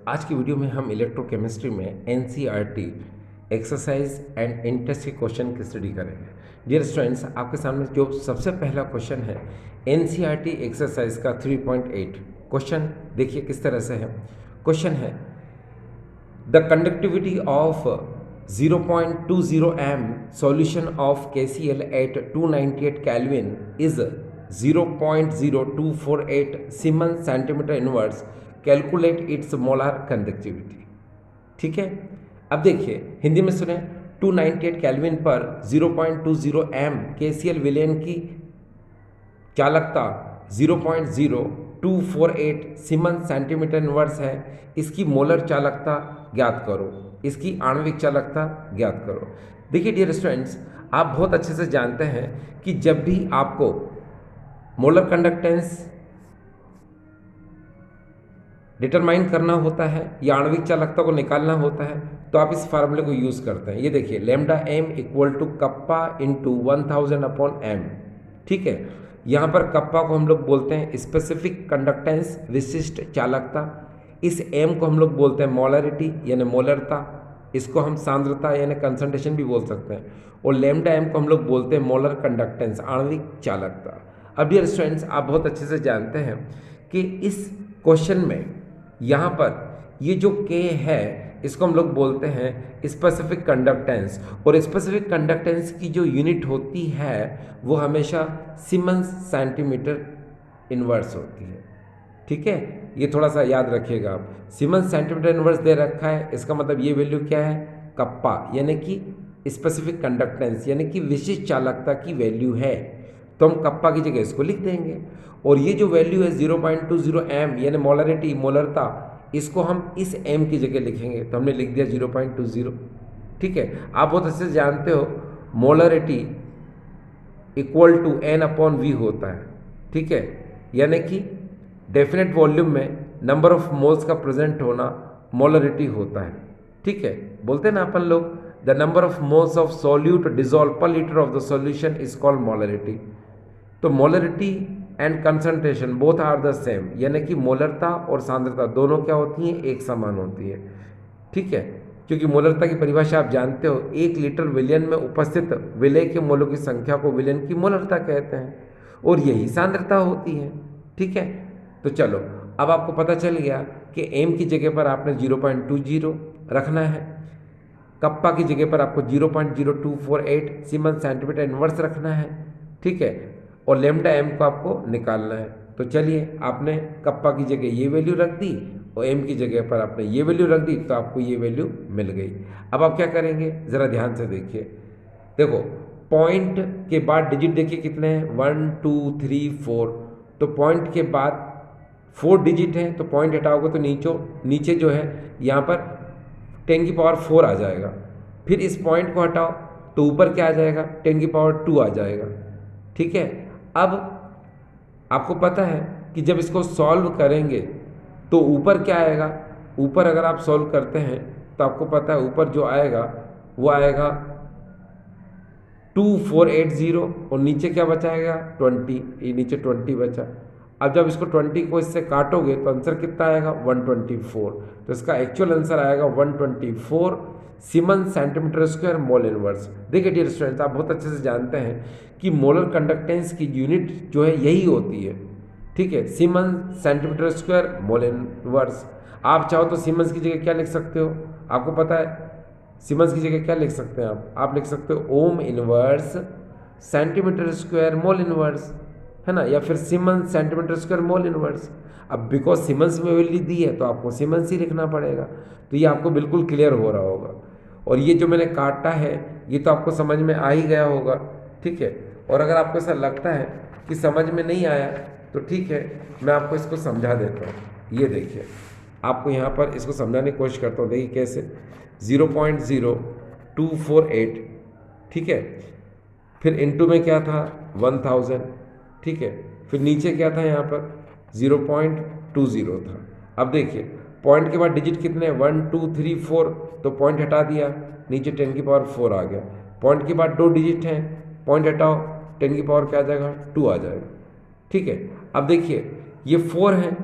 आज की वीडियो में हम इलेक्ट्रोकेमिस्ट्री में एनसीईआरटी एक्सरसाइज एंड इंटरेस्ट के क्वेश्चन की स्टडी करेंगे। डियर स्टूडेंट्स, आपके सामने जो सबसे पहला क्वेश्चन है एनसीईआरटी एक्सरसाइज का 3.8 क्वेश्चन देखिए किस तरह से है। क्वेश्चन है the conductivity of 0.20 m solution of KCl at 298 Kelvin is 0.0248 Siemens centimeter inverse. Calculate its molar conductivity. ठीक है, अब देखिए हिंदी में सुने। 298 केल्विन पर 0.20 m KCl विलेन की चालकता 0.0248 सीमेंस सेंटीमीटर इनवर्स है। इसकी मोलर चालकता ज्ञात करो, इसकी आणविक चालकता ज्ञात करो। देखिए डियर स्टूडेंट्स, आप बहुत अच्छे से जानते हैं कि जब भी आपको मोलर कंडक्टेंस डिटरमाइन करना होता है या आणविक चालकता को निकालना होता है तो आप इस फार्मूले को यूज़ करते हैं। ये देखिए lambda M equal to kappa into 1000 upon M. ठीक है, यहाँ पर कप्पा को हम लोग बोलते हैं स्पेसिफिक कंडक्टेंस, विशिष्ट चालकता। इस एम को हम लोग बोलते हैं मोलरिटी यानी मोलरता। इसको हम सांद्रता यानी कंसंट्रेशन भी बोल सकते हैं। और लैम्डा एम को हम लोग बोलते हैं मोलर कंडक्टेंस, आणविक चालकता। अब डियर स्टूडेंट्स, आप बहुत अच्छे से जानते हैं कि इस क्वेश्चन में यहाँ पर ये जो K है इसको हम लोग बोलते हैं स्पेसिफिक कंडक्टेंस। और स्पेसिफिक कंडक्टेंस की जो यूनिट होती है वो हमेशा सीमेंस सेंटीमीटर इनवर्स होती है। ठीक है, ये थोड़ा सा याद रखिएगा आप। सीमेंस सेंटीमीटर इनवर्स दे रखा है, इसका मतलब ये वैल्यू क्या है, कप्पा यानी कि स्पेसिफिक कंडक्टेंस यानी कि विशिष्ट चालकता की वैल्यू है। तो हम कप्पा की जगह इसको लिख देंगे। और ये जो वैल्यू है 0.20 m यानी मोलरिटी, मोलरता, इसको हम इस m की जगह लिखेंगे तो हमने लिख दिया 0.20। ठीक है, आप बहुत अच्छे से जानते हो molarity equal to n upon v होता है। ठीक है, यानी कि डेफिनेट वॉल्यूम में नंबर ऑफ मोल्स का प्रेजेंट होना मोलरिटी होता है। ठीक है, बोलते हैं ना अपन लोग the number of moles of solute dissolve per litre of the solution is called molarity. तो molarity and concentration both are the same, यानी कि मोलरता और सांद्रता दोनों क्या होती हैं, एक समान होती है। ठीक है, क्योंकि मोलरता की परिभाषा आप जानते हो, 1 लीटर विलयन में उपस्थित विलय के मोलों की संख्या को विलयन की मोलरता कहते हैं और यही सांद्रता होती है। ठीक है, तो चलो अब आपको पता चल गया कि एम की जगह पर आपने 0.20 रखना है, कप्पा की जगह पर आपको 0.0248 सीमेंस सेंटीमीटर इनवर्स रखना है। ठीक है, और लैम्डा एम को आपको निकालना है। तो चलिए आपने कप्पा की जगह ये वैल्यू रख दी और एम की जगह पर आपने ये वैल्यू रख दी तो आपको ये वैल्यू मिल गई। अब आप क्या करेंगे, ज़रा ध्यान से देखिए। देखो पॉइंट के बाद डिजिट देखिए कितने हैं, 1 2 3 4। तो पॉइंट के बाद 4 डिजिट हैं तो पॉइंट हटाओगे तो नीचे जो है यहाँ पर 10 की पावर 4 आ जाएगा। फिर इस पॉइंट को हटाओ तो ऊपर क्या आ जाएगा, 10 की पावर 2 आ जाएगा। ठीक है, अब आपको पता है कि जब इसको सॉल्व करेंगे तो ऊपर क्या आएगा, ऊपर अगर आप सॉल्व करते हैं तो आपको पता है ऊपर जो आएगा वो आएगा 2480 और नीचे क्या बचाएगा 20, ये नीचे 20 बचा। अब जब इसको 20 को इससे काटोगे तो आंसर कितना आएगा 124। तो इसका एक्चुअल आंसर आएगा 124 siemens centimetre square mole inverse. देखिए डियर स्टूडेंट्स, आप बहुत अच्छे से जानते हैं कि मोलर कंडक्टेंस की यूनिट जो है यही होती है। ठीक है, siemens centimetre square mole inverse. आप चाहो तो सीमेंस की जगह क्या लिख सकते हो, आपको पता है सीमेंस की जगह क्या लिख सकते हैं आप लिख सकते हो ohm inverse centimetre square mole inverse, है ना, या फिर siemens centimetre square mole inverse. अब बिकॉज सीमेंस में वैल्यू दी है तो आपको सीमेंस ही लिखना पड़ेगा। तो ये आपको बिल्कुल क्लियर हो रहा होगा। और ये जो मैंने काटा है ये तो आपको समझ में आ ही गया होगा। ठीक है, और अगर आपको ऐसा लगता है कि समझ में नहीं आया तो ठीक है, मैं आपको इसको समझा देता हूँ। ये देखिए, आपको यहाँ पर इसको समझाने की कोशिश करता हूँ। देखिए कैसे, 0.0248। ठीक है, फिर इनटू में क्या था 1000। ठीक है, फिर नीचे क्या था यहाँ पर 0.20 था। अब देखिए पॉइंट के बाद डिजिट कितने, 1 2 3 4, तो पॉइंट हटा दिया, नीचे 10 की पावर 4 आ गया। पॉइंट के बाद 2 डिजिट हैं, पॉइंट हटाओ 10 की पावर क्या आ जाएगा 2 आ जाएगा। ठीक है, अब देखिए ये 4 है।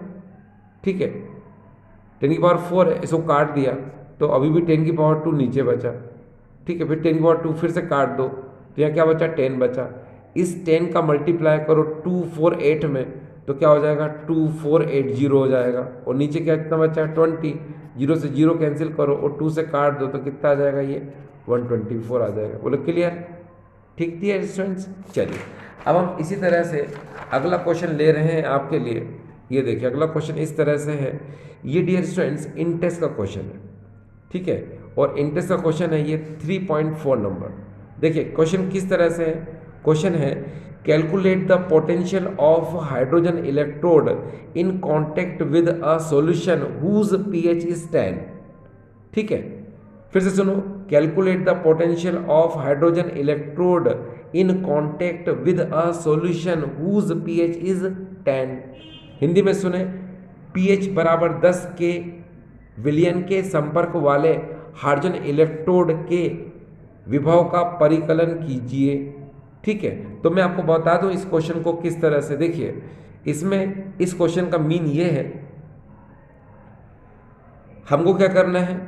ठीक है, 10 की पावर 4 है, इसको काट दिया तो अभी भी 10 की पावर 2 नीचे बचा, ठीक है। फिर 10 की पावर 2 फिर से काट दो तो यहाँ क्या बचा, 10 बचा। इस 10 का मल्टीप्लाई करो 248 में तो क्या हो जाएगा, 2480 हो जाएगा। और नीचे क्या कितना बचा है, 20, 0 से 0 कैंसिल करो और 2 से काट दो तो कितना आ जाएगा, ये 124 आ जाएगा। बोलो क्लियर, ठीक थी स्टूडेंट्स। चलिए अब हम इसी तरह से अगला क्वेश्चन ले रहे हैं आपके लिए। ये देखिए अगला क्वेश्चन इस तरह से है, ये डियर स्टूडेंट्स इंटेस्ट का क्वेश्चन है, ठीक है। और इंटेस्ट का क्वेश्चन है ये 3.4 नंबर। देखिए क्वेश्चन किस तरह से है, क्वेश्चन है calculate the potential of hydrogen electrode in contact with a solution whose pH is 10, ठीक है। फिर से सुनो, calculate the potential of hydrogen electrode in contact with a solution whose pH is 10। Hindi में सुने, pH बराबर 10 के विलयन के संपर्क वाले हाइड्रोजन इलेक्ट्रोड के विभव का परिकलन कीजिए, ठीक है। तो मैं आपको बता दूं इस क्वेश्चन को किस तरह से। देखिए इसमें इस क्वेश्चन का मीन ये है, हमको क्या करना है,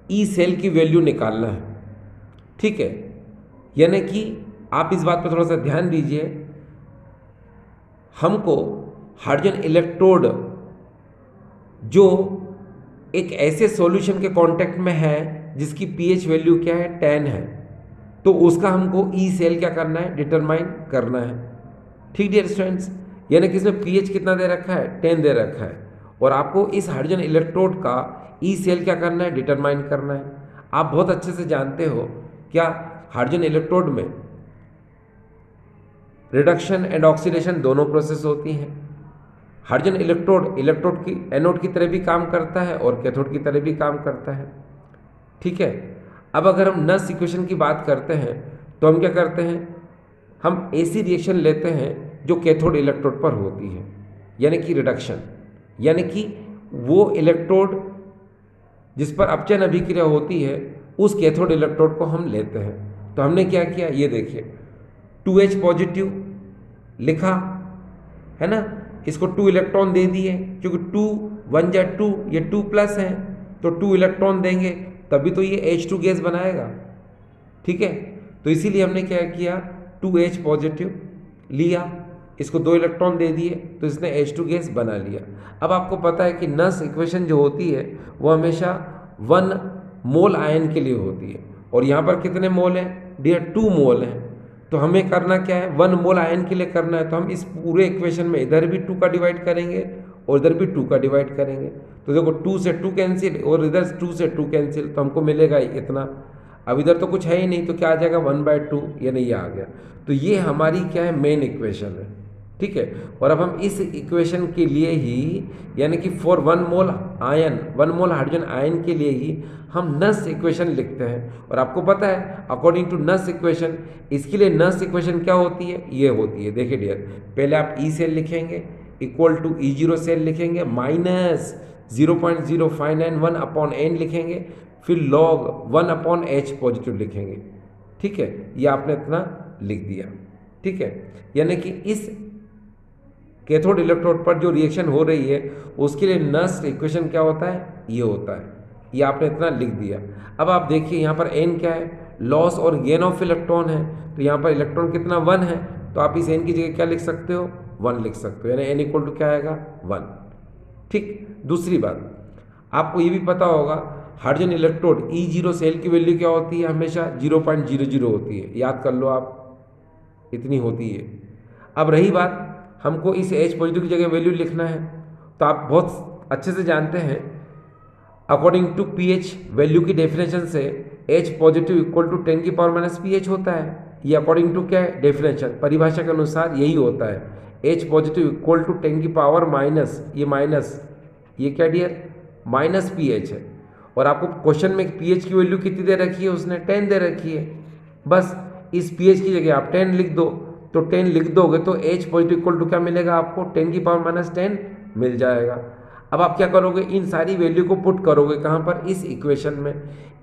ई सेल की वैल्यू निकालना है, ठीक है। यानी कि आप इस बात पर थोड़ा सा ध्यान दीजिए, हमको हाइड्रोजन इलेक्ट्रोड जो एक ऐसे सॉल्यूशन के कांटेक्ट में है जिसकी pH वैल्यू क्या है, 10 है, तो उसका हमको ई सेल क्या करना है, डिटरमाइन करना है, ठीक डियर स्टूडेंट्स। यानी कि इसमें pH कितना दे रखा है, 10 दे रखा है, और आपको इस हाइड्रोजन इलेक्ट्रोड का ई सेल क्या करना है, डिटरमाइन करना है। आप बहुत अच्छे से जानते हो क्या, हाइड्रोजन इलेक्ट्रोड में रिडक्शन एंड ऑक्सीडेशन दोनों प्रोसेस होती हैं। हाइड्रोजन इलेक्ट्रोड की एनोड की तरह भी काम करता है और कैथोड की तरह भी काम करता है, ठीक है। अब अगर हम नस इक्वेशन की बात करते हैं तो हम क्या करते हैं, हम ऐसी रिएक्शन लेते हैं जो कैथोड इलेक्ट्रोड पर होती है, यानी कि रिडक्शन, यानी कि वो इलेक्ट्रोड जिस पर अपचयन अभिक्रिया होती है उस कैथोड इलेक्ट्रोड को हम लेते हैं। तो हमने क्या किया, ये देखिए 2H पॉजिटिव लिखा है ना, इसको 2 इलेक्ट्रॉन दे दिए, क्योंकि 2 1 जा 2, ये 2 प्लस है तो 2 इलेक्ट्रॉन देंगे तभी तो ये H2 गैस बनाएगा, ठीक है। तो इसीलिए हमने क्या किया, 2H पॉजिटिव लिया, इसको 2 इलेक्ट्रॉन दे दिए तो इसने H2 गैस बना लिया। अब आपको पता है कि नस इक्वेशन जो होती है वो हमेशा 1 मोल आयन के लिए होती है, और यहाँ पर कितने मोल हैं डियर, 2 मोल हैं। तो हमें करना क्या है, 1 मोल आयन के लिए करना है, तो हम इस पूरे इक्वेशन में इधर भी 2 का डिवाइड करेंगे और इधर भी 2 का डिवाइड करेंगे। तो देखो 2 से 2 कैंसिल और इधर 2 से 2 कैंसिल, तो हमको मिलेगा इतना। अब इधर तो कुछ है ही नहीं तो क्या आ जाएगा, 1/2, यानी ये आ गया। तो ये हमारी क्या है, मेन इक्वेशन है, ठीक है। और अब हम इस इक्वेशन के लिए ही, यानी कि for 1 mole ion, 1 mole hydrogen ion के लिए ही हम नस इक्वेशन लिखते हैं। और आपको पता है अकॉर्डिंग टू नस इक्वेशन, इसके लिए नस इक्वेशन क्या होती है, ये होती है। देखिए डियर, पहले आप ई सेल लिखेंगे इक्वल टू E0 सेल लिखेंगे माइनस 0.0591 अपॉन n लिखेंगे, फिर log 1/H पॉजिटिव लिखेंगे, ठीक है। ये आपने इतना लिख दिया, ठीक है। यानी कि इस कैथोड इलेक्ट्रोड पर जो रिएक्शन हो रही है उसके लिए नस इक्वेशन क्या होता है, ये होता है। ये आपने इतना लिख दिया। अब आप देखिए यहाँ पर n क्या है, लॉस और गेन ऑफ इलेक्ट्रॉन है, तो यहाँ पर इलेक्ट्रॉन कितना 1 है, तो आप इस n की जगह क्या लिख सकते हो, 1 लिख सकते हो, यानी n इक्वल टू क्या आएगा, 1, ठीक। दूसरी बात आपको ये भी पता होगा, हाइड्रोजन इलेक्ट्रोड E0 सेल की वैल्यू क्या होती है, हमेशा 0.00 होती है, याद कर लो आप, इतनी होती है। अब रही बात, हमको इस H पॉजिटिव की जगह वैल्यू लिखना है, तो आप बहुत अच्छे से जानते हैं अकॉर्डिंग टू pH वैल्यू की डेफिनेशन से H पॉजिटिव इक्वल टू 10 की पावर माइनस pH होता है। ये अकॉर्डिंग टू क्या है, डेफिनेशन, परिभाषा के अनुसार यही होता है। H पॉजिटिव इक्वल टू 10 की पावर माइनस, ये माइनस, ये क्या डियर, माइनस pH है। और आपको क्वेश्चन में pH की वैल्यू कितनी दे रखी है, उसने 10 दे रखी है। बस इस pH की जगह आप 10 लिख दो, तो 10 लिख दोगे तो H पॉजिटिव इक्वल टू क्या मिलेगा आपको, 10 की पावर माइनस 10 मिल जाएगा। अब आप क्या करोगे, इन सारी वैल्यू को पुट करोगे कहाँ पर, इस इक्वेशन में।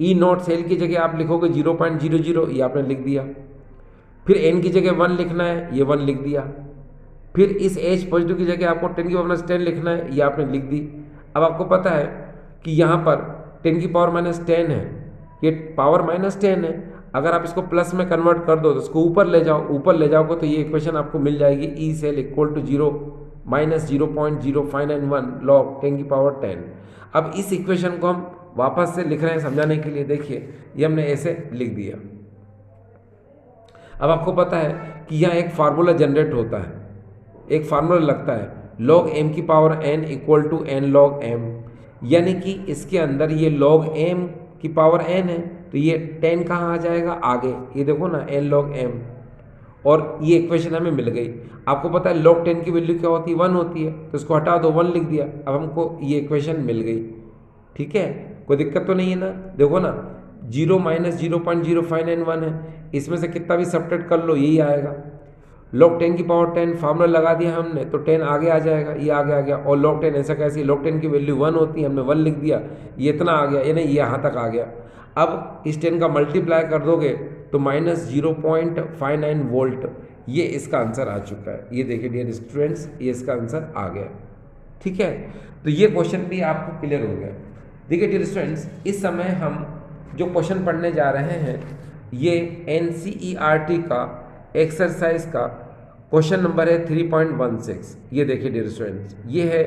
E0 सेल की जगह आप लिखोगे 0.00, ये आपने लिख दिया। फिर n की जगह 1 लिखना है, ये 1 लिख दिया। फिर इस H पॉजिटिव की जगह आपको 10 की पावर माइनस 10 लिखना है, ये आपने लिख दी। अब आपको पता है कि यहाँ पर 10 की पावर -10 है, ये पावर -10 है। अगर आप इसको प्लस में कन्वर्ट कर दो तो इसको ऊपर ले जाओ, ऊपर ले जाओगे तो ये इक्वेशन आपको मिल जाएगी E cell equal to 0 -0.0591 log 10 की पावर 10। अब इस इक्वेशन को हम वापस से लिख रहे हैं समझाने के लिए। देखिए ये हमने ऐसे लिख दिया। अब आपको पता है कि यहाँ एक फार्मूला जनरेट होता है, एक फार्मूला लगता है log m की power n equal to n log m, यानी कि इसके अंदर ये log m की पावर n है तो ये 10 कहाँ आ जाएगा आगे, ये देखो ना n log m, और ये इक्वेशन हमें मिल गई। आपको पता है log 10 की वैल्यू क्या होती है, 1 होती है, तो इसको हटा दो, 1 लिख दिया। अब हमको ये इक्वेशन मिल गई। ठीक है, कोई दिक्कत तो नहीं है ना। देखो ना 0 -0.0591 है, इसमें से कितना भी सब्ट्रैक्ट कर लो यही आएगा। log 10 की पावर 10 फार्मूला लगा दिया हमने तो 10 आगे आ जाएगा, ये आगे आ गया। और log 10 ऐसा कैसे, log 10 की वैल्यू 1 होती है, हमने 1 लिख दिया, ये इतना आ गया, यानी ये यहाँ तक आ गया। अब इस 10 का मल्टीप्लाई कर दोगे तो -0.59 वोल्ट, ये इसका आंसर आ चुका है। ये देखिए डियर स्टूडेंट्स, ये इसका आंसर आ गया। ठीक है, तो ये क्वेश्चन भी आपको क्लियर हो गया। देखिए डियर स्टूडेंट्स, इस समय हम जो क्वेश्चन पढ़ने जा रहे हैं ये NCERT का एक्सरसाइज का क्वेश्चन नंबर है 3.16। ये देखिए डियर स्टूडेंट्स, ये है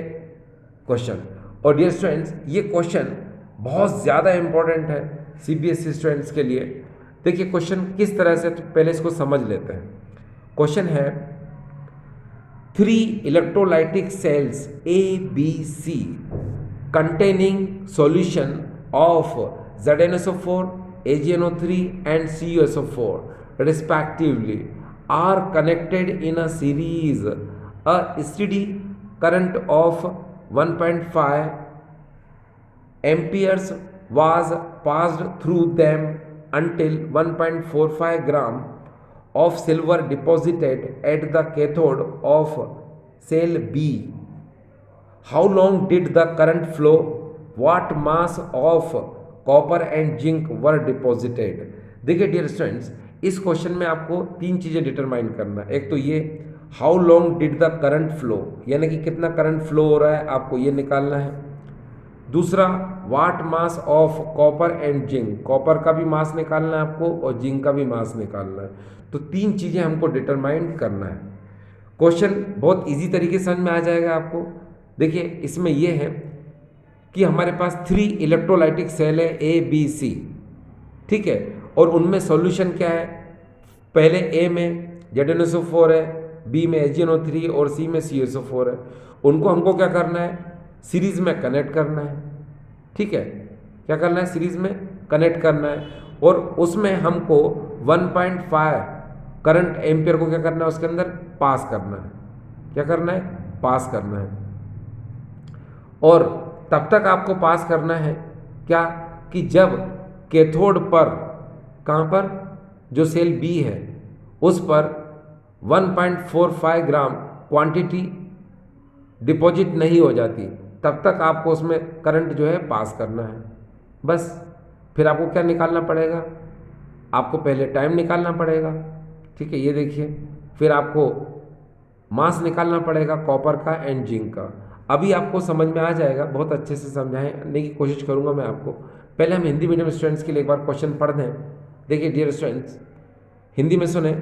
क्वेश्चन। और डियर स्टूडेंट्स ये क्वेश्चन बहुत ज़्यादा इंपॉर्टेंट है CBSE स्टूडेंट्स के लिए। देखिए क्वेश्चन किस तरह से, तो पहले इसको समझ लेते हैं। क्वेश्चन है 3 electrolytic cells ABC containing solution of ZnSO4, AgNO3 and CuSO4 respectively are connected in a series. A steady current of 1.5 amperes was passed through them until 1.45 gram of silver deposited at the cathode of cell B. How long did the current flow? What mass of copper and zinc were deposited? देखिए dear students, इस question में आपको 3 चीज़ें determine करना है। एक तो ये how long did the current flow, यानी कि कितना करंट फ्लो हो रहा है आपको ये निकालना है। दूसरा what mass of copper and zinc, copper का भी मास निकालना है आपको और जिंक का भी मास निकालना है। तो 3 चीज़ें हमको डिटरमाइन करना है। क्वेश्चन बहुत इजी तरीके से समझ में आ जाएगा आपको। देखिए इसमें यह है कि हमारे पास 3 इलेक्ट्रोलाइटिक सेल है ABC, ठीक है, और उनमें सॉल्यूशन क्या है, पहले A में ZnSO4 है, B में AgNO3 और C में CuSO4 है। उनको हमको क्या करना है, सीरीज़ में कनेक्ट करना है। ठीक है, क्या करना है, सीरीज़ में कनेक्ट करना है, और उसमें हमको 1.5 करंट एम्पियर को क्या करना है, उसके अंदर पास करना है। क्या करना है, पास करना है। और तब तक आपको पास करना है क्या, कि जब कैथोड पर, कहाँ पर, जो सेल B है उस पर 1.45 ग्राम क्वांटिटी डिपॉजिट नहीं हो जाती, तब तक आपको उसमें करंट जो है पास करना है। बस फिर आपको क्या निकालना पड़ेगा, आपको पहले टाइम निकालना पड़ेगा। ठीक है, ये देखिए, फिर आपको मास निकालना पड़ेगा कॉपर का एंड जिंक का। अभी आपको समझ में आ जाएगा, बहुत अच्छे से समझाने की कोशिश करूंगा मैं आपको। पहले हम हिंदी मीडियम स्टूडेंट्स के लिए एक बार क्वेश्चन पढ़ दें। देखिए डियर स्टूडेंट्स, हिंदी में सुने।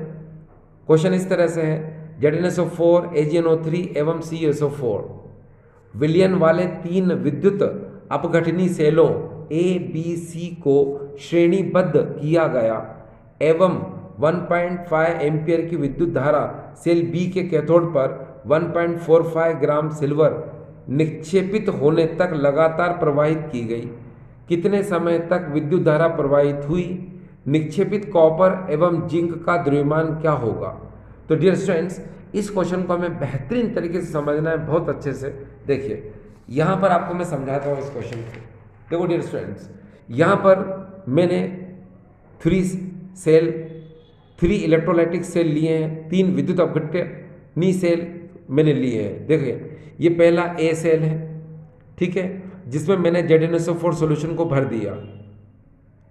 क्वेश्चन इस तरह से है, ZnSO4, AgNO3 एवं CuSO4 विलयन वाले 3 विद्युत अपघटनी सेलों ABC को श्रेणीबद्ध किया गया एवं 1.5 एम्पियर की विद्युत धारा सेल B के कैथोड पर 1.45 ग्राम सिल्वर निक्षेपित होने तक लगातार प्रवाहित की गई। कितने समय तक विद्युत धारा प्रवाहित हुई? निक्षेपित कॉपर एवं जिंक का द्रव्यमान क्या होगा? तो डियर स्टूडेंट्स, इस क्वेश्चन को हमें बेहतरीन तरीके से समझना है, बहुत अच्छे से। देखिए यहाँ पर आपको मैं समझाता हूँ इस क्वेश्चन को। देखो डियर स्टूडेंट्स, यहाँ पर मैंने 3 इलेक्ट्रोलाइटिक सेल लिए हैं, 3 विद्युत अपघटनी सेल मैंने लिए हैं। देखिए ये पहला A सेल है, ठीक है, जिसमें मैंने ZnSO4 सॉल्यूशन को भर दिया।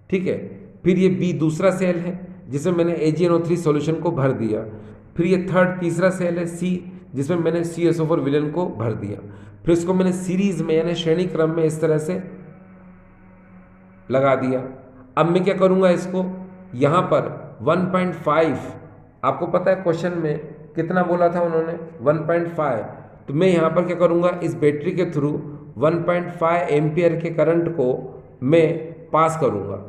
ठीक है, फिर ये B दूसरा सेल है जिसमें मैंने AgNO3 सॉल्यूशन को भर दिया। फिर ये तीसरा सेल है C, जिसमें मैंने CSO4 विलेन को भर दिया। फिर इसको मैंने सीरीज में यानी श्रेणी क्रम में इस तरह से लगा दिया। अब मैं क्या करूँगा, इसको यहाँ पर 1.5, आपको पता है क्वेश्चन में कितना बोला था उन्होंने 1.5, तो मैं यहाँ पर क्या करूँगा, इस बैटरी के थ्रू 1.5 एम्पियर के करंट को मैं पास करूँगा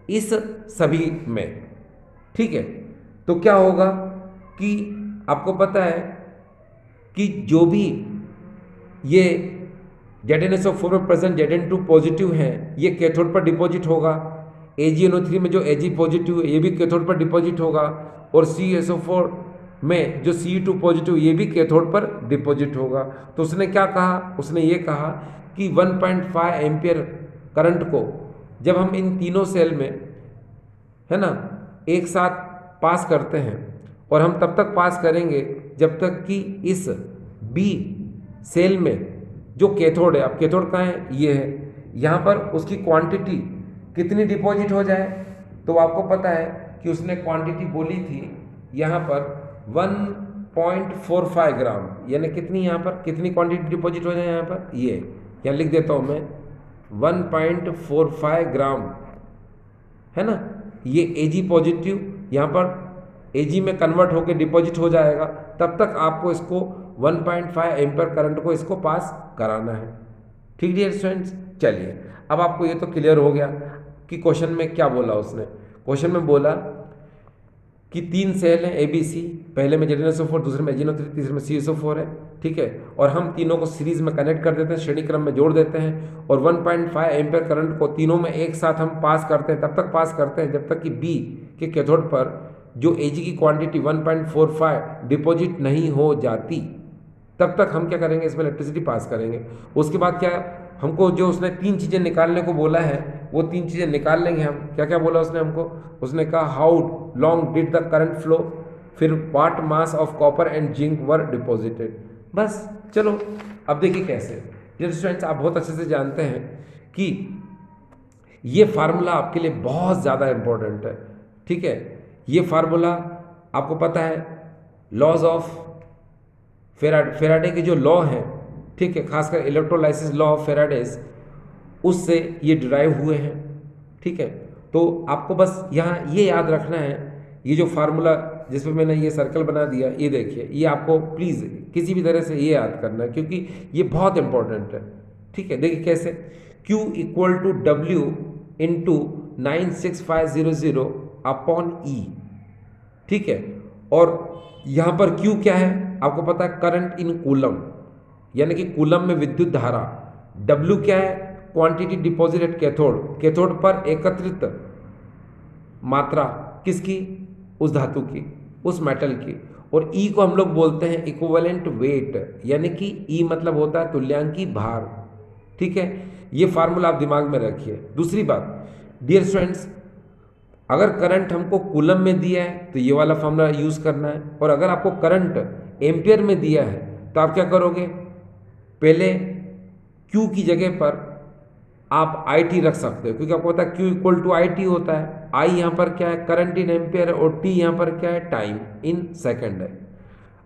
इस सभी में। ठीक है, तो क्या होगा कि आपको पता है कि जो भी ये ZnSO4 में प्रेजेंट Zn2 पॉजिटिव है ये कैथोड पर डिपॉजिट होगा। AgNO3 में जो Ag पॉजिटिव है ये भी कैथोड पर डिपॉजिट होगा, और CSO4 में जो Ce2 पॉजिटिव ये भी कैथोड पर डिपॉजिट होगा। तो उसने क्या कहा, उसने ये कहा कि 1.5 एम्पियर करंट को जब हम इन तीनों सेल में, है ना, एक साथ पास करते हैं, और हम तब तक पास करेंगे जब तक कि इस बी सेल में जो कैथोड है, अब कैथोड कहाँ है, ये है, यहाँ पर उसकी क्वांटिटी कितनी डिपॉजिट हो जाए। तो आपको पता है कि उसने क्वांटिटी बोली थी यहाँ पर 1.45 ग्राम, यानी कितनी यहाँ पर कितनी क्वांटिटी डिपॉजिट हो जाए, यहाँ पर ये यहाँ लिख देता हूँ मैं 1.45 ग्राम, है ना। ये Ag पॉजिटिव यहाँ पर Ag में कन्वर्ट होकर डिपॉजिट हो जाएगा, तब तक आपको इसको 1.5 एम्पियर करंट को इसको पास कराना है। ठीक डियर स्टूडेंट्स, चलिए अब आपको ये तो क्लियर हो गया कि क्वेश्चन में क्या बोला उसने। क्वेश्चन में बोला कि 3 सेल हैं ABC, पहले में ZnSO4, दूसरे में AgNO3, तीसरे में CSO4 है। ठीक है, और हम तीनों को सीरीज में कनेक्ट कर देते हैं, श्रेणी क्रम में जोड़ देते हैं, और 1.5 एम्पियर करंट को तीनों में एक साथ हम पास करते हैं, तब तक पास करते हैं जब तक कि B के कैथोड पर जो Ag की क्वांटिटी 1.45 डिपॉजिट नहीं हो जाती, तब तक हम क्या करेंगे, इसमें इलेक्ट्रिसिटी पास करेंगे। उसके बाद क्या, हमको जो उसने 3 चीज़ें निकालने को बोला है वो 3 चीज़ें निकाल लेंगे हम। क्या क्या बोला उसने हमको, उसने कहा how long did the current flow, फिर what mass of copper and zinc were deposited. बस चलो अब देखिए कैसे। डियर स्टूडेंट्स, आप बहुत अच्छे से जानते हैं कि ये फार्मूला आपके लिए बहुत ज़्यादा इम्पोर्टेंट है। ठीक है, ये फार्मूला आपको पता है लॉज ऑफ फेराडे के जो लॉ हैं, ठीक है, खासकर इलेक्ट्रोलाइसिस लॉ ऑफ फेराडेज, उससे ये डिराइव हुए हैं। ठीक है, तो आपको बस यहाँ ये याद रखना है, ये जो फार्मूला जिस पे मैंने ये सर्कल बना दिया, ये देखिए, ये आपको प्लीज़ किसी भी तरह से ये याद करना है क्योंकि ये बहुत इंपॉर्टेंट है। ठीक है, देखिए कैसे, Q equal to W into 96500 upon E। ठीक है, और यहाँ पर Q क्या है, आपको पता है करंट इन कूलम, यानी कि कूलम में विद्युत धारा। W क्या है, quantity deposit at cathode, cathode पर एकत्रित मात्रा किसकी, उस धातु की, उस मेटल की। और E को हम लोग बोलते हैं इक्विवेलेंट वेट, यानी कि E मतलब होता है तुल्यांकी भार। ठीक है, ये फार्मूला आप दिमाग में रखिए। दूसरी बात डियर स्टूडेंट्स, अगर करंट हमको कूलम में दिया है तो ये वाला फार्मूला यूज़ करना है, और अगर आपको करंट एम्पियर में दिया है तो आप क्या करोगे, पहले Q की जगह पर आप IT रख सकते हो, क्योंकि आपको पता है Q इक्वल टू IT होता है। I यहाँ पर क्या है, करंट इन एम्पियर, और T यहाँ पर क्या है, टाइम इन सेकंड है।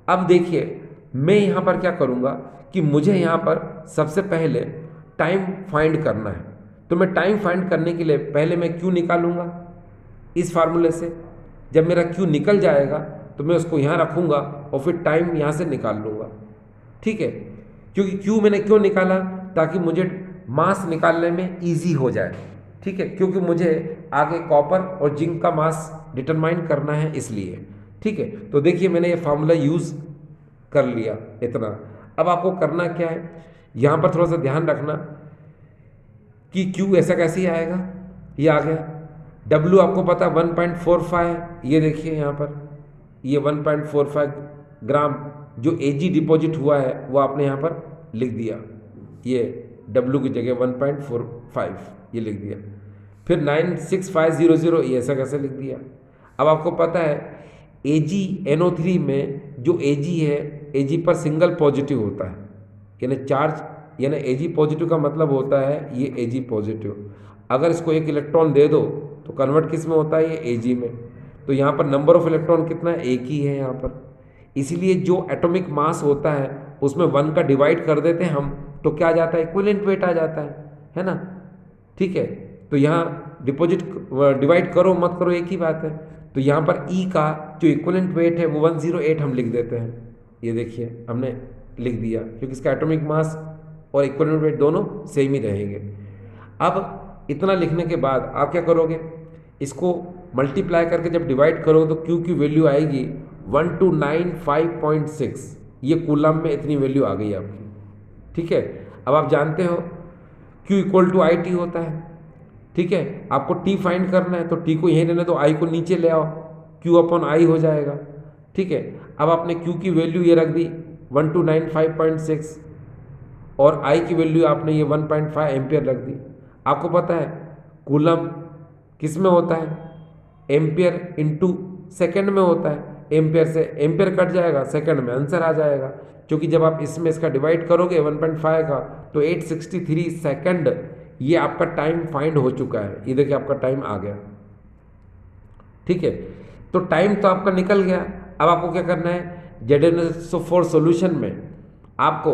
अब देखिए मैं यहाँ पर क्या करूँगा कि मुझे यहाँ पर सबसे पहले टाइम फाइंड करना है, तो मैं टाइम फाइंड करने के लिए पहले मैं Q निकालूंगा इस फार्मूले से। जब मेरा Q निकल जाएगा तो मैं उसको यहाँ रखूँगा और फिर टाइम यहाँ से निकाल लूँगा। ठीक है, क्योंकि Q मैंने क्यों निकाला, ताकि मुझे मास निकालने में इजी हो जाए। ठीक है, क्योंकि मुझे आगे कॉपर और जिंक का मास डिटरमाइन करना है इसलिए। ठीक है, तो देखिए मैंने ये फार्मूला यूज़ कर लिया इतना। अब आपको करना क्या है, यहाँ पर थोड़ा सा ध्यान रखना कि Q ऐसा कैसे ही आएगा, ये आ गया। W आपको पता 1.45, ये देखिए यहाँ पर ये 1.45 ग्राम जो Ag डिपॉजिट हुआ है वो आपने यहाँ पर लिख दिया, ये W की जगह 1.45 ये लिख दिया। फिर 96500 ये ऐसा कैसे लिख दिया। अब आपको पता है AgNO3 में जो Ag है, Ag पर सिंगल पॉजिटिव होता है, यानी चार्ज, यानी Ag पॉजिटिव का मतलब होता है ये Ag पॉजिटिव। अगर इसको एक इलेक्ट्रॉन दे दो तो कन्वर्ट किस में होता है, ये Ag में। तो यहाँ पर नंबर ऑफ इलेक्ट्रॉन कितना है, एक ही है यहाँ पर। इसीलिए जो एटॉमिक मास होता है उसमें 1 का डिवाइड कर देते हैं हम, तो क्या आ जाता है, इक्विवेलेंट वेट आ जाता है ना। ठीक है, तो यहाँ डिपॉजिट डिवाइड करो मत करो एक ही बात है। तो यहाँ पर ई का जो इक्विवेलेंट वेट है वो 108 हम लिख देते हैं। ये देखिए हमने लिख दिया, क्योंकि इसका एटॉमिक मास और इक्विवेलेंट वेट दोनों सेम ही रहेंगे। अब इतना लिखने के बाद आप क्या करोगे, इसको मल्टीप्लाई करके जब डिवाइड करोगे तो क्यू की वैल्यू आएगी 1295.6। ये कूलम में इतनी वैल्यू आ गई आपकी। ठीक है, अब आप जानते हो Q equal to I T होता है। ठीक है, आपको T फाइंड करना है तो T को यहीं रहने दो, I को नीचे ले आओ, Q अपॉन I हो जाएगा। ठीक है, अब आपने Q की वैल्यू ये रख दी 1295.6 और I की वैल्यू आपने ये 1.5 एम्पियर रख दी। आपको पता है कूलम किस में होता है, एम्पियर इंटू सेकेंड में होता है। एम्पियर से एम्पियर कट जाएगा, सेकंड में आंसर आ जाएगा, क्योंकि जब आप इसमें इसका डिवाइड करोगे 1.5 का तो 863 सेकंड ये आपका टाइम फाइंड हो चुका है। ये देखिए आपका टाइम आ गया। ठीक है, तो टाइम तो आपका निकल गया। अब आपको क्या करना है, ZnSO4 सॉल्यूशन में आपको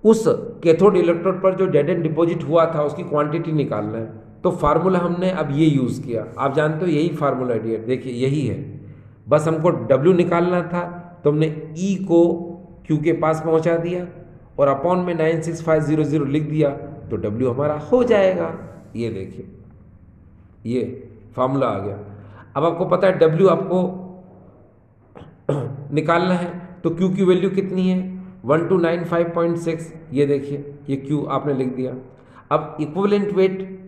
उस कैथोड इलेक्ट्रोड पर जो Zn डिपॉजिट हुआ था उसकी क्वांटिटी निकालना है। तो फार्मूला हमने अब ये यूज़ किया, आप जानते हो यही फार्मूला डियर, देखिए यही है। बस हमको W निकालना था तो हमने E को Q के पास पहुंचा दिया और अपॉन में 96500 लिख दिया तो W हमारा हो जाएगा। ये देखिए ये फार्मूला आ गया। अब आपको पता है W आपको निकालना है तो Q की वैल्यू कितनी है 1295.6। ये देखिए ये Q आपने लिख दिया। अब इक्विवेलेंट वेट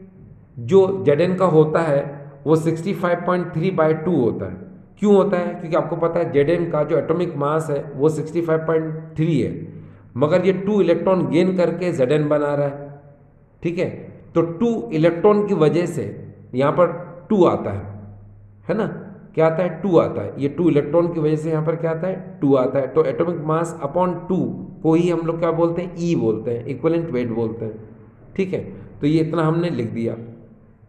जो Zn का होता है वो 65.3/2 होता है। क्यों होता है, क्योंकि आपको पता है Zn का जो एटॉमिक मास है वो 65.3 है, मगर ये 2 इलेक्ट्रॉन गेन करके Zn बना रहा है। ठीक है, तो 2 इलेक्ट्रॉन की वजह से यहाँ पर 2 आता है ना, क्या आता है 2 आता है। ये 2 इलेक्ट्रॉन की वजह से यहाँ पर क्या आता है 2 आता है। तो एटॉमिक मास अपॉन 2 को ही हम लोग क्या बोलते हैं, ई बोलते हैं, इक्विवेलेंट वेट बोलते हैं। ठीक है, तो ये इतना हमने लिख दिया।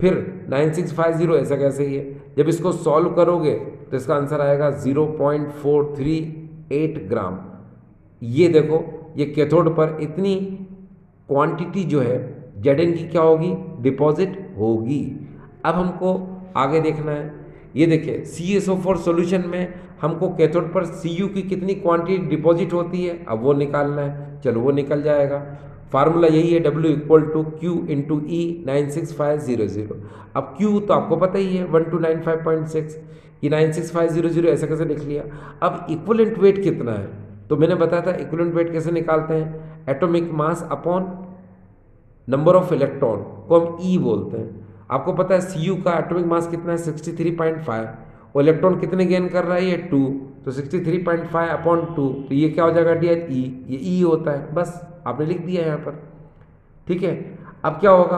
फिर 9650 ऐसा कैसे ही है, जब इसको सॉल्व करोगे तो इसका आंसर आएगा 0.438 ग्राम। ये देखो ये कैथोड पर इतनी क्वांटिटी जो है Zn की क्या होगी, डिपॉजिट होगी। अब हमको आगे देखना है, ये देखिए CaSO4 सॉल्यूशन में हमको कैथोड पर Cu की कितनी क्वांटिटी डिपॉजिट होती है, अब वो निकालना है। चलो वो निकल जाएगा। फार्मूला यही है W equal to Q into E 96500। अब Q तो आपको पता ही है 1295.6, ये 96500 ऐसा कैसे लिख लिया। अब इक्विवेलेंट वेट कितना है, तो मैंने बताया था इक्विवेलेंट वेट कैसे निकालते हैं, atomic mass upon number of electron को हम E बोलते हैं। आपको पता है Cu का एटॉमिक मास कितना है 63.5 और इलेक्ट्रॉन कितने गेन कर रहा है ये 2, तो 63.5 अपॉन 2, तो ये क्या हो जाएगा डियर E, ये E होता है। बस आपने लिख दिया यहाँ पर। ठीक है, अब क्या होगा,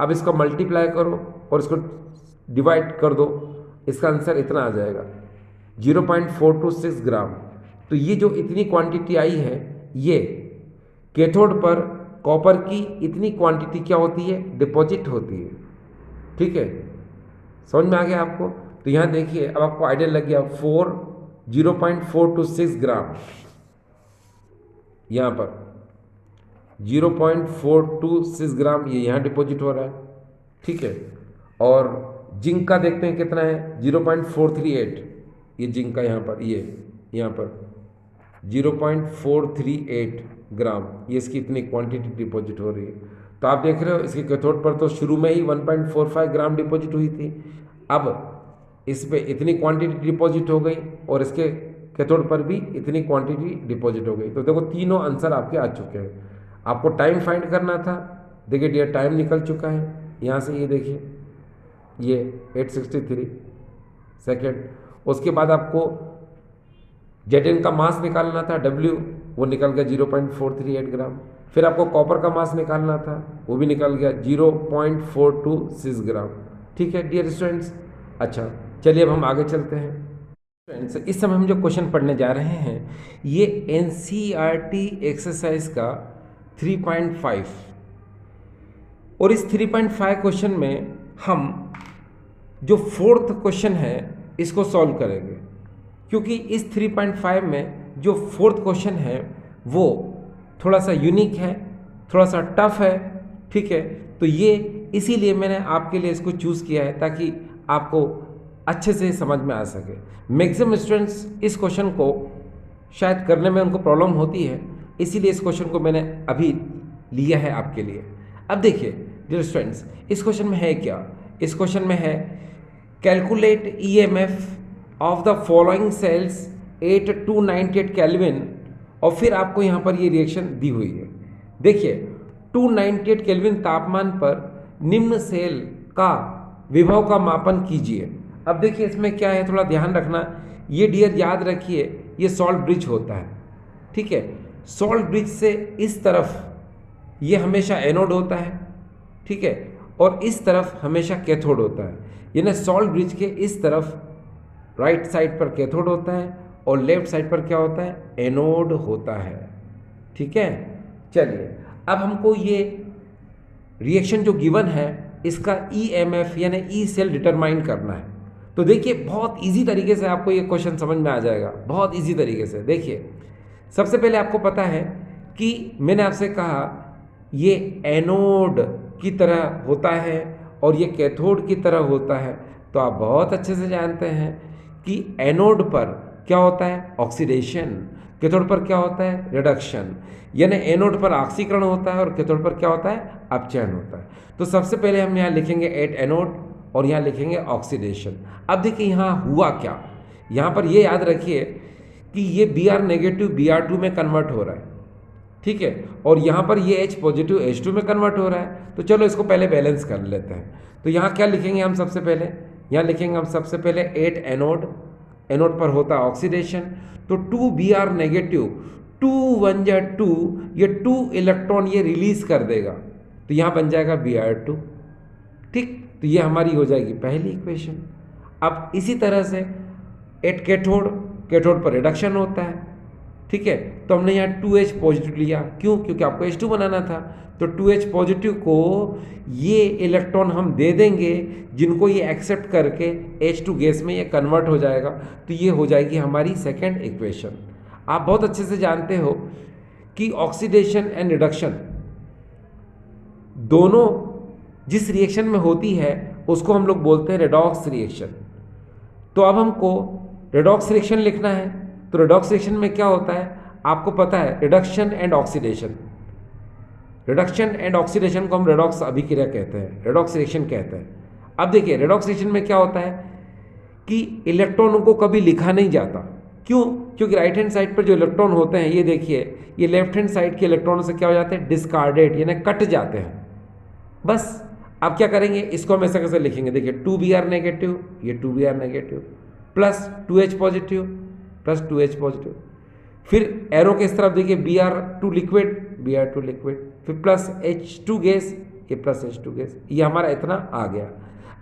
अब इसको मल्टीप्लाई करो और इसको डिवाइड कर दो, इसका आंसर इतना आ जाएगा 0.426 ग्राम। तो ये जो इतनी क्वांटिटी आई है ये कैथोड पर कॉपर की इतनी क्वांटिटी क्या होती है, डिपॉजिट होती है। ठीक है, समझ में आ गया आपको। तो यहाँ देखिए अब आपको आइडिया लग गया 0.426 ग्राम, यहाँ पर 0.426 ग्राम ये यहाँ डिपॉजिट हो रहा है। ठीक है, और जिंक का देखते हैं कितना है 0.438, ये जिंक का यहाँ पर यहाँ पर 0.438 ग्राम, ये इसकी इतनी क्वांटिटी डिपॉजिट हो रही है। तो आप देख रहे हो इसके कैथोड पर तो शुरू में ही 1.45 ग्राम डिपॉजिट हुई थी, अब इस पे इतनी क्वांटिटी डिपॉजिट हो गई और इसके कैथोड पर भी इतनी क्वांटिटी डिपॉजिट हो गई। तो देखो तीनों आंसर आपके आ चुके हैं। आपको टाइम फाइंड करना था, देखिए डियर टाइम निकल चुका है यहाँ से, ये देखिए ये 863 सेकेंड। उसके बाद आपको Zn का मास निकालना था W, वो निकल गया 0.438 ग्राम। फिर आपको कॉपर का मास निकालना था, वो भी निकल गया 0.426 ग्राम। ठीक है डियर स्टूडेंट्स, अच्छा चलिए अब हम आगे चलते हैं। फ्रेंड्स इस समय हम जो क्वेश्चन पढ़ने जा रहे हैं ये NCERT एक्सरसाइज का 3.5, और इस 3.5 क्वेश्चन में हम जो 4th क्वेश्चन है इसको सॉल्व करेंगे। क्योंकि इस 3.5 में जो फोर्थ क्वेश्चन है वो थोड़ा सा यूनिक है, थोड़ा सा टफ है, ठीक है। तो ये इसीलिए मैंने आपके लिए इसको चूज़ किया है ताकि आपको अच्छे से समझ में आ सके। मैक्सिमम स्टूडेंट्स इस क्वेश्चन को शायद करने में उनको प्रॉब्लम होती है, इसीलिए इस क्वेश्चन को मैंने अभी लिया है आपके लिए। अब देखिए डियर स्टूडेंट्स, इस क्वेश्चन में है क्या? इस क्वेश्चन में है calculate EMF of the following cells at 298 kelvin, और फिर आपको यहाँ पर ये रिएक्शन दी हुई है। देखिए 298 केल्विन तापमान पर निम्न सेल का विभव का मापन कीजिए। अब देखिए इसमें क्या है, थोड़ा ध्यान रखना, ये डियर याद रखिए, ये सॉल्ट ब्रिज होता है, ठीक है। सॉल्ट ब्रिज से इस तरफ ये हमेशा एनोड होता है, ठीक है, और इस तरफ हमेशा कैथोड होता है। यानी सॉल्ट ब्रिज के इस तरफ राइट साइड पर कैथोड होता है और लेफ्ट साइड पर क्या होता है, एनोड होता है, ठीक है। चलिए अब हमको ये रिएक्शन जो गिवन है इसका ईएमएफ यानी ई सेल डिटरमाइन करना है। तो देखिए बहुत इजी तरीके से आपको ये क्वेश्चन समझ में आ जाएगा, बहुत इजी तरीके से। देखिए सबसे पहले आपको पता है कि मैंने आपसे कहा ये एनोड की तरह होता है और ये कैथोड की तरह होता है। तो आप बहुत अच्छे से जानते हैं कि एनोड पर क्या होता है, ऑक्सीडेशन, कैथोड पर क्या होता है, रिडक्शन। यानी एनोड पर ऑक्सीकरण होता है और कैथोड पर क्या होता है, अपचयन होता है। तो सबसे पहले हम यहाँ लिखेंगे एट एनोड और यहाँ लिखेंगे ऑक्सीडेशन। अब देखिए यहाँ हुआ क्या, यहाँ पर ये याद रखिए कि ये Br नेगेटिव Br2 में कन्वर्ट हो रहा है, ठीक है, और यहाँ पर ये H पॉजिटिव H2 में कन्वर्ट हो रहा है। तो चलो इसको पहले बैलेंस कर लेते हैं। तो यहाँ क्या लिखेंगे हम सबसे पहले, यहाँ लिखेंगे हम सबसे पहले एट एनोड, एनोड पर होता है ऑक्सीडेशन। तो 2 Br नेगेटिव, 2 1 जा 2, ये 2 इलेक्ट्रॉन ये रिलीज कर देगा, तो यहाँ बन जाएगा Br2, ठीक। तो ये हमारी हो जाएगी पहली इक्वेशन। अब इसी तरह से एट कैथोड, कैथोड पर रिडक्शन होता है, ठीक है। तो हमने यहाँ 2H पॉजिटिव लिया, क्यों, क्योंकि आपको H2 बनाना था। तो 2H पॉजिटिव को ये इलेक्ट्रॉन हम दे देंगे जिनको ये एक्सेप्ट करके H2 गैस में ये कन्वर्ट हो जाएगा। तो ये हो जाएगी हमारी सेकेंड इक्वेशन। आप बहुत अच्छे से जानते हो कि ऑक्सीडेशन एंड रिडक्शन दोनों जिस रिएक्शन में होती है उसको हम लोग बोलते हैं रेडॉक्स रिएक्शन। तो अब हमको रेडॉक्स रिएक्शन लिखना है। तो रेडॉक्स रिएक्शन में क्या होता है आपको पता है, reduction and oxidation. Reduction and oxidation को हम रेडॉक्स अभिक्रिया कहते हैं, रेडॉक्स रिएक्शन कहते हैं। अब देखिए रेडॉक्स रिएक्शन में क्या होता है कि इलेक्ट्रॉनों को कभी लिखा नहीं जाता, क्यों, क्योंकि राइट हैंड साइड पर जो इलेक्ट्रॉन होते हैं, ये देखिए ये लेफ्ट हैंड साइड के इलेक्ट्रॉनों से क्या हो जाते हैं, डिस्कार्डेड, यानी कट जाते हैं। बस अब क्या करेंगे, इसको हम ऐसा कैसे लिखेंगे, देखिए 2 Br नेगेटिव, ये 2 Br negative plus 2H positive plus 2H positive, फिर एरो के इस तरफ देखिए Br2 लिक्विड, Br2 लिक्विड, फिर प्लस H2 गैस, ये प्लस H2 गैस, ये हमारा इतना आ गया।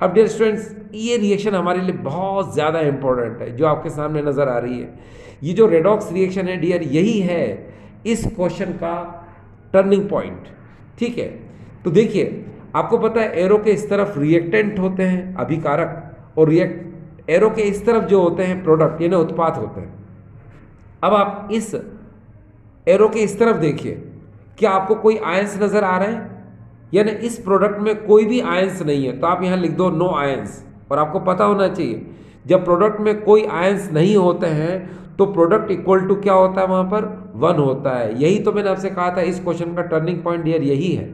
अब डियर स्टूडेंट्स ये रिएक्शन हमारे लिए बहुत ज़्यादा इंपॉर्टेंट है जो आपके सामने नज़र आ रही है। ये जो रेडॉक्स रिएक्शन है डियर, यही है इस क्वेश्चन का टर्निंग पॉइंट, ठीक है। तो देखिए आपको पता है एरो के इस तरफ रिएक्टेंट होते हैं अभिकारक, और एरो के इस तरफ जो होते हैं प्रोडक्ट यानी उत्पाद होते हैं। अब आप इस एरो के इस तरफ देखिए, क्या आपको कोई आयंस नजर आ रहे हैं, यानी इस प्रोडक्ट में कोई भी आयंस नहीं है। तो आप यहाँ लिख दो नो आयंस, और आपको पता होना चाहिए जब प्रोडक्ट में कोई आयंस नहीं होते हैं तो प्रोडक्ट इक्वल टू क्या होता है, वहाँ पर 1 होता है। यही तो मैंने आपसे कहा था इस क्वेश्चन का टर्निंग पॉइंट डियर यही है,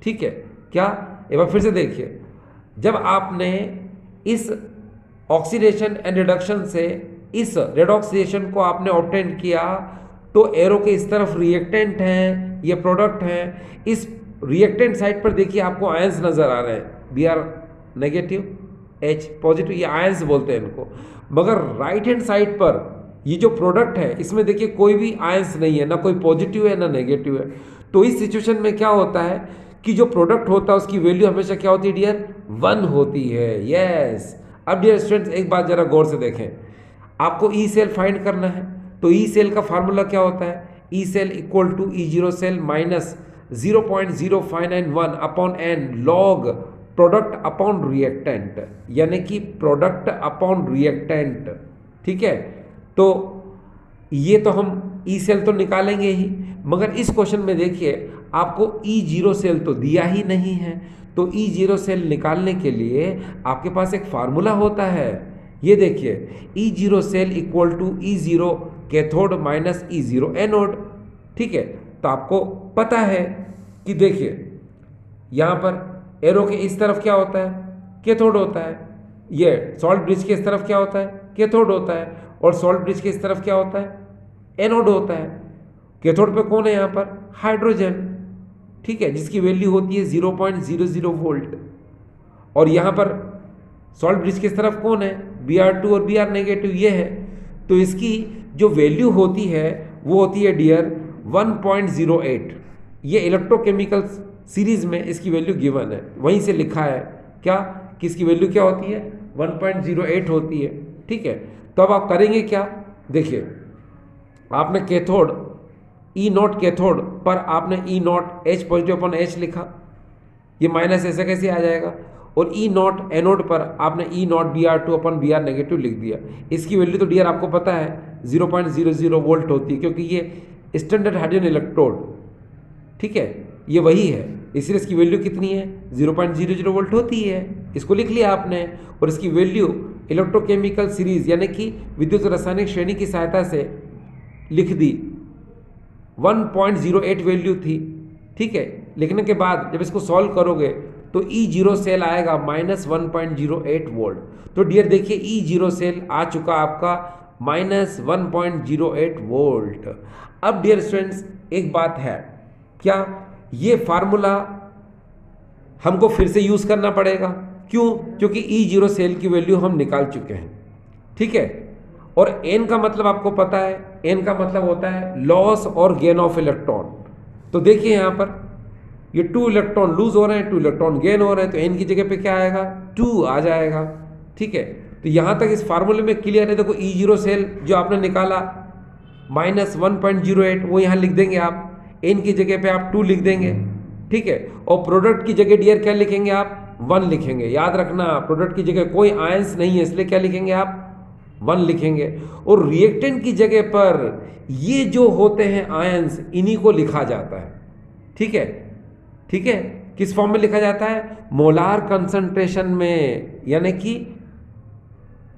ठीक है। क्या, एक बार फिर से देखिए, जब आपने इस ऑक्सीडेशन एंड रिडक्शन से इस रेडॉक्स रिएक्शन को आपने ऑब्टेन किया, तो एरो के इस तरफ रिएक्टेंट हैं, ये प्रोडक्ट हैं। इस रिएक्टेंट साइड पर देखिए आपको आयंस नजर आ रहे हैं, Br नेगेटिव H पॉजिटिव, ये आयंस बोलते हैं इनको। मगर राइट हैंड साइड पर ये जो प्रोडक्ट है इसमें देखिए कोई भी आयंस नहीं है, ना कोई पॉजिटिव है ना नेगेटिव है। तो इस सिचुएशन में क्या होता है कि जो प्रोडक्ट होता है उसकी वैल्यू हमेशा क्या होती है डियर, 1 होती है। यस, अब डियर स्टूडेंट्स एक बात जरा गौर से देखें, आपको ई सेल फाइंड करना है। तो ई सेल का फार्मूला क्या होता है, E cell equal to E0 cell minus 0.0591 upon n log product upon reactant, यानी कि प्रोडक्ट अपॉन रिएक्टेंट, ठीक है। तो ये तो हम ई सेल तो निकालेंगे ही, मगर इस क्वेश्चन में देखिए आपको E0 सेल तो दिया ही नहीं है। तो E0 सेल निकालने के लिए आपके पास एक फार्मूला होता है, ये देखिए E0 cell equal to E0 cathode minus E0 anode. ठीक है, तो आपको पता है कि देखिए यहाँ पर एरो के इस तरफ क्या होता है, कैथोड होता है, ये सॉल्ट ब्रिज के इस तरफ क्या होता है, कैथोड होता है, और सॉल्ट ब्रिज के इस तरफ क्या होता है, एनोड होता है। कैथोड पे कौन है यहाँ पर, हाइड्रोजन, ठीक है, जिसकी वैल्यू होती है 0.00 वोल्ट। और यहाँ पर सॉल्ट ब्रिज की इस तरफ कौन है, Br2 और Br नेगेटिव ये है। तो इसकी जो वैल्यू होती है वो होती है डियर 1.08। ये इलेक्ट्रोकेमिकल सीरीज में इसकी वैल्यू गिवन है, वहीं से लिखा है क्या कि इसकी वैल्यू क्या होती है, 1.08 होती है। ठीक है, तो अब आप करेंगे क्या, देखिए आपने कैथोड E0 कैथोड पर आपने E0 H positive upon H लिखा, ये माइनस ऐसे कैसे आ जाएगा, और E0 एनोड पर आपने E0 Br2 upon Br negative लिख दिया। इसकी वैल्यू तो डियर आपको पता है 0.00 वोल्ट होती है, क्योंकि ये स्टैंडर्ड हाइड्रोजन इलेक्ट्रोड, ठीक है, ये वही है, इसलिए इसकी वैल्यू कितनी है 0.00 वोल्ट होती है। इसको लिख लिया आपने, और इसकी वैल्यू इलेक्ट्रोकेमिकल सीरीज यानी कि विद्युत रासायनिक श्रेणी की सहायता से लिख दी, 1.08 वैल्यू थी। ठीक है, लिखने के बाद जब इसको सॉल्व करोगे तो E0 सेल आएगा -1.08 वोल्ट। तो डियर देखिए E0 सेल आ चुका आपका -1.08 वोल्ट। अब डियर स्टूडेंट्स एक बात है, क्या ये फार्मूला हमको फिर से यूज करना पड़ेगा, क्यों, क्योंकि E0 सेल की वैल्यू हम निकाल चुके हैं। ठीक है, और N का मतलब आपको पता है, N का मतलब होता है लॉस और गेन ऑफ इलेक्ट्रॉन। तो देखिए यहाँ पर ये 2 इलेक्ट्रॉन लूज हो रहे हैं, 2 इलेक्ट्रॉन गेन हो रहे हैं, तो N की जगह पे क्या आएगा, 2 आ जाएगा। ठीक है, तो यहाँ तक इस फार्मूले में क्लियर है। देखो E0 सेल जो आपने निकाला -1.08 वो यहाँ लिख देंगे आप, N की जगह पे आप 2 लिख देंगे। ठीक है, और प्रोडक्ट की जगह डियर क्या लिखेंगे आप, 1 लिखेंगे। याद रखना प्रोडक्ट की जगह कोई आयंस नहीं है, इसलिए क्या लिखेंगे आप, 1 लिखेंगे। और रिएक्टेंट की जगह पर ये जो होते हैं आयंस, इन्हीं को लिखा जाता है। ठीक है, ठीक है, किस फॉर्म में लिखा जाता है, मोलार कंसंट्रेशन में, यानी कि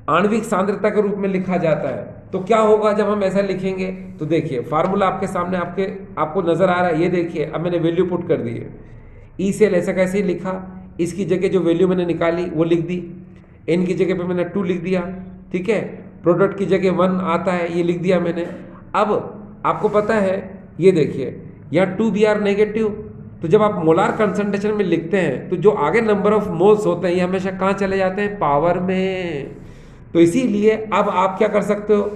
आणविक सांद्रता के रूप में लिखा जाता है। तो क्या होगा जब हम ऐसा लिखेंगे, तो देखिए फार्मूला आपके सामने आपको नजर आ रहा है, ये देखिए अब मैंने वैल्यू पुट कर दी है। ई सेल ऐसा कैसे ही लिखा, इसकी जगह जो वैल्यू मैंने निकाली वो लिख दी, N की जगह पे मैंने 2 लिख दिया। ठीक है, प्रोडक्ट की जगह 1 आता है, ये लिख दिया मैंने। अब आपको पता है, ये देखिए यहाँ 2Br नेगेटिव, तो जब आप मोलार कंसंट्रेशन में लिखते हैं तो जो आगे नंबर ऑफ मोल्स होते हैं ये हमेशा कहाँ चले जाते हैं, पावर में। तो इसीलिए अब आप क्या कर सकते हो,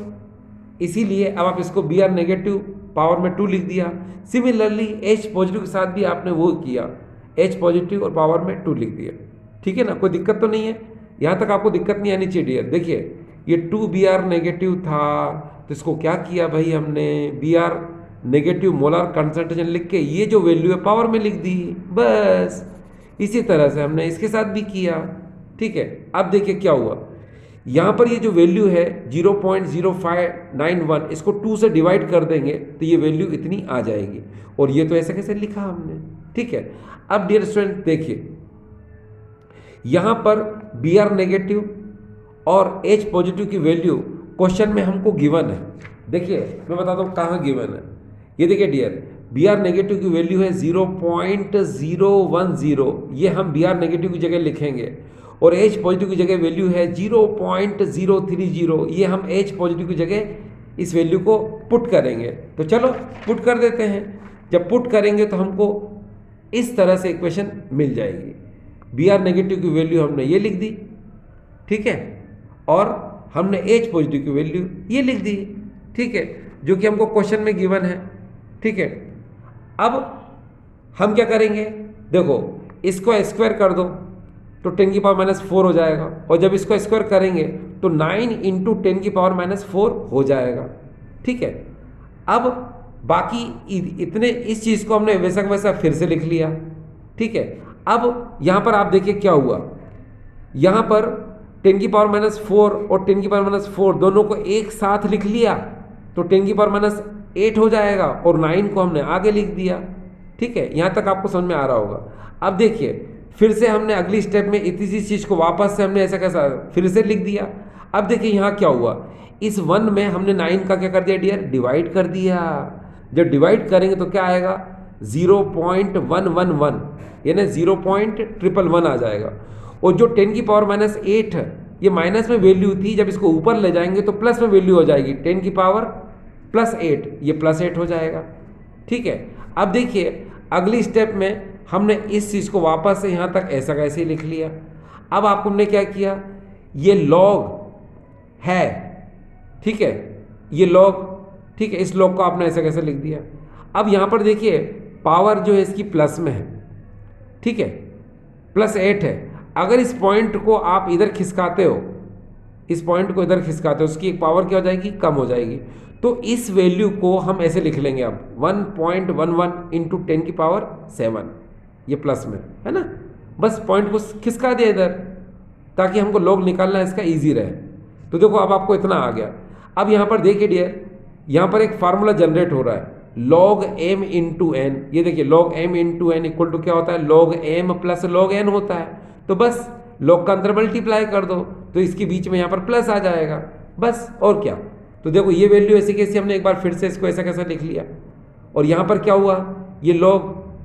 इसीलिए अब आप इसको Br नेगेटिव पावर में 2 लिख दिया। सिमिलरली H पॉजिटिव के साथ भी आपने वो किया, H पॉजिटिव और पावर में 2 लिख दिया। ठीक है ना, कोई दिक्कत तो नहीं है, यहाँ तक आपको दिक्कत नहीं आनी चाहिए डियर। देखिए ये 2Br नेगेटिव था, तो इसको क्या किया भाई हमने, Br नेगेटिव मोलार कंसंट्रेशन लिख के ये जो वैल्यू है पावर में लिख दी, बस। इसी तरह से हमने इसके साथ भी किया। ठीक है, अब देखिए क्या हुआ, यहाँ पर ये जो वैल्यू है 0.0591, इसको 2 से डिवाइड कर देंगे तो ये वैल्यू इतनी आ जाएगी, और ये तो ऐसे कैसे लिखा हमने। ठीक है, अब डियर स्टूडेंट देखिए यहाँ पर Br नेगेटिव और H पॉजिटिव की वैल्यू क्वेश्चन में हमको गिवन है। देखिए मैं बताता हूँ कहाँ गिवन है, ये देखिए डियर Br नेगेटिव की वैल्यू है 0.010, ये हम Br नेगेटिव की जगह लिखेंगे, और H पॉजिटिव की जगह वैल्यू है 0.030, ये हम H पॉजिटिव की जगह इस वैल्यू को पुट करेंगे। तो चलो पुट कर देते हैं, जब पुट करेंगे तो हमको इस तरह से इक्वेशन मिल जाएगी। Br नेगेटिव की वैल्यू हमने ये लिख दी, ठीक है, और हमने H पॉजिटिव की वैल्यू ये लिख दी। ठीक है, जो कि हमको क्वेश्चन में गिवन है। ठीक है, अब हम क्या करेंगे, देखो इसको स्क्वायर कर दो तो 10 की पावर -4 हो जाएगा, और जब इसको स्क्वायर करेंगे तो 9 × 10 की पावर -4 हो जाएगा। ठीक है, अब बाकी इतने इस चीज़ को हमने वैसा वैसा फिर से लिख लिया। ठीक है, अब यहाँ पर आप देखिए क्या हुआ, यहाँ पर 10 की पावर माइनस 4 और 10 की पावर माइनस 4 दोनों को एक साथ लिख लिया तो 10 की पावर माइनस 8 हो जाएगा और 9 को हमने आगे लिख दिया। ठीक है, यहाँ तक आपको समझ में आ रहा होगा। अब देखिए फिर से हमने अगली स्टेप में इसी चीज़ को वापस से हमने ऐसा कैसा फिर से लिख दिया। अब देखिए यहाँ क्या हुआ, इस 1 में हमने 9 का क्या कर दिया डियर, डिवाइड कर दिया। जब डिवाइड करेंगे तो क्या आएगा 0.111 यानी 0.111 आ जाएगा। और जो 10 की पावर माइनस 8 ये माइनस में वैल्यू थी, जब इसको ऊपर ले जाएंगे तो प्लस में वैल्यू हो जाएगी, 10 की पावर प्लस 8 ये प्लस 8 हो जाएगा। ठीक है, अब देखिए अगली स्टेप में हमने इस चीज़ को वापस से यहाँ तक ऐसा कैसे ही लिख लिया। अब आपको हमने क्या किया, ये लॉग है, ठीक है, ये लॉग, ठीक है, इस लॉग को आपने ऐसा कैसे लिख दिया। अब यहाँ पर देखिए पावर जो है इसकी प्लस में है, ठीक है, प्लस 8 है। अगर इस पॉइंट को आप इधर खिसकाते हो, इस पॉइंट को इधर खिसकाते हो, उसकी पावर क्या हो जाएगी, कम हो जाएगी। तो इस वैल्यू को हम ऐसे लिख लेंगे अब 1.11 इंटू 10 की पावर 7, ये प्लस में है ना, बस पॉइंट को खिसका दिया इधर ताकि हमको लॉग निकालना इसका इजी रहे। तो देखो अब आपको इतना आ गया। अब यहाँ पर देखिए डियर, यहाँ पर एक फार्मूला जनरेट हो रहा है log m इंटू एन। ये देखिए log m into N equal to क्या होता है, log m plus log n होता है। तो बस log का अंदर मल्टीप्लाई कर दो तो इसके बीच में यहाँ पर प्लस आ जाएगा, बस और क्या। तो देखो ये वैल्यू ऐसी कैसी हमने एक बार फिर से इसको ऐसा कैसा लिख लिया। और यहाँ पर क्या हुआ, ये log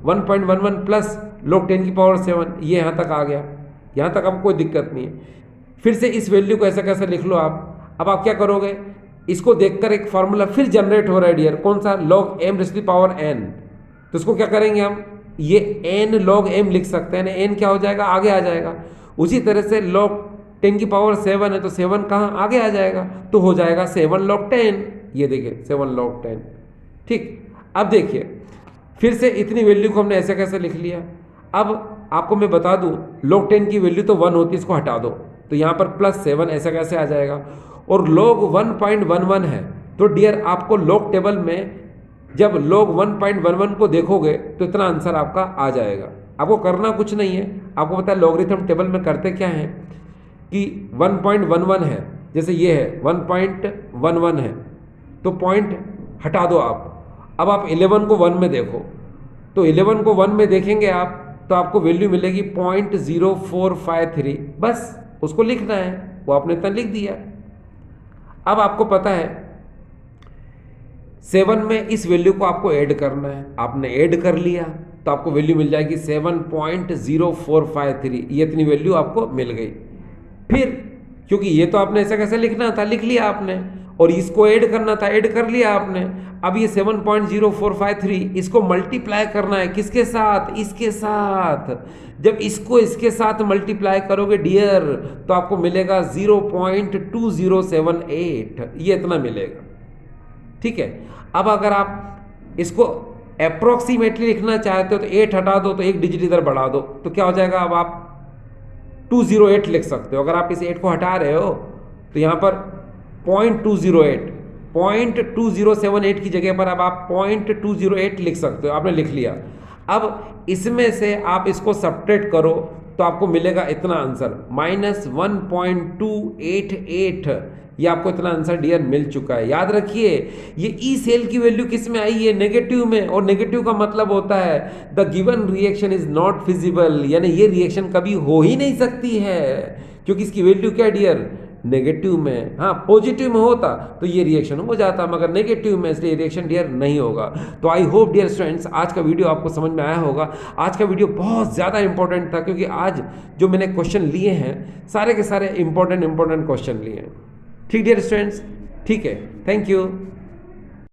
1.11 प्लस log 10 की पावर 7 ये यहाँ तक आ गया। यहाँ तक आपको कोई दिक्कत नहीं है। फिर से इस वैल्यू को ऐसा कैसा लिख लो आप। अब आप क्या करोगे, इसको देखकर एक फार्मूला फिर जनरेट हो रहा है डियर, कौन सा, log m raise to the power n। तो इसको क्या करेंगे हम, ये n log m लिख सकते हैं, n क्या हो जाएगा, आगे आ जाएगा। उसी तरह से log 10 की पावर 7 है तो 7 कहाँ आगे आ जाएगा, तो हो जाएगा 7 log 10। ये देखिए 7 log 10। ठीक, अब देखिए फिर से इतनी वैल्यू को हमने ऐसे कैसे लिख लिया। अब आपको मैं बता दूं log 10 की वैल्यू तो 1 होती है, इसको हटा दो तो यहाँ पर प्लस 7 ऐसा कैसे आ जाएगा। और log 1.11 है तो डियर आपको log टेबल में जब log 1.11 को देखोगे तो इतना आंसर आपका आ जाएगा। आपको करना कुछ नहीं है, आपको पता है लॉगरिथम टेबल में करते क्या हैं कि 1.11 है, जैसे ये है 1.11 है तो पॉइंट हटा दो आप। अब आप 11 को 1 में देखो तो 11 को 1 में देखेंगे आप तो आपको वैल्यू मिलेगी 0.0453, बस उसको लिखना है, वो आपने इतना लिख दिया। अब आपको पता है 7 में इस वैल्यू को आपको ऐड करना है, आपने ऐड कर लिया तो आपको वैल्यू मिल जाएगी 7.0453, ये इतनी वैल्यू आपको मिल गई। फिर क्योंकि ये तो आपने ऐसा कैसे लिखना था, लिख लिया आपने, और इसको ऐड करना था, ऐड कर लिया आपने। अब ये 7.0453 इसको मल्टीप्लाई करना है किसके साथ, इसके साथ। जब इसको इसके साथ मल्टीप्लाई करोगे डियर तो आपको मिलेगा 0.2078, ये इतना मिलेगा। ठीक है, अब अगर आप इसको अप्रोक्सीमेटली लिखना चाहते हो तो 8 हटा दो तो एक डिजिट इधर बढ़ा दो तो क्या हो जाएगा, अब आप 208 लिख सकते हो। अगर आप इस 8 को हटा रहे हो तो यहाँ पर 0.2078 की जगह पर अब आप 0.208 लिख सकते हो, आपने लिख लिया। अब इसमें से आप इसको सब्ट्रैक्ट करो तो आपको मिलेगा इतना आंसर -1.288। ये आपको इतना आंसर डियर मिल चुका है। याद रखिए ये ई सेल की वैल्यू किस में आई है, नेगेटिव में, और नेगेटिव का मतलब होता है the given reaction is not feasible, यानी ये रिएक्शन कभी हो ही नहीं सकती है क्योंकि इसकी वैल्यू क्या है डियर, नेगेटिव में। हाँ पॉजिटिव में होता तो ये रिएक्शन हो जाता, मगर नेगेटिव में, इसलिए रिएक्शन डियर नहीं होगा। तो आई होप डियर स्टूडेंट्स आज का वीडियो आपको समझ में आया होगा। आज का वीडियो बहुत ज़्यादा इंपॉर्टेंट था क्योंकि आज जो मैंने क्वेश्चन लिए हैं सारे के सारे इंपॉर्टेंट क्वेश्चन लिए हैं। ठीक डियर स्टूडेंट्स, ठीक है, थैंक यू।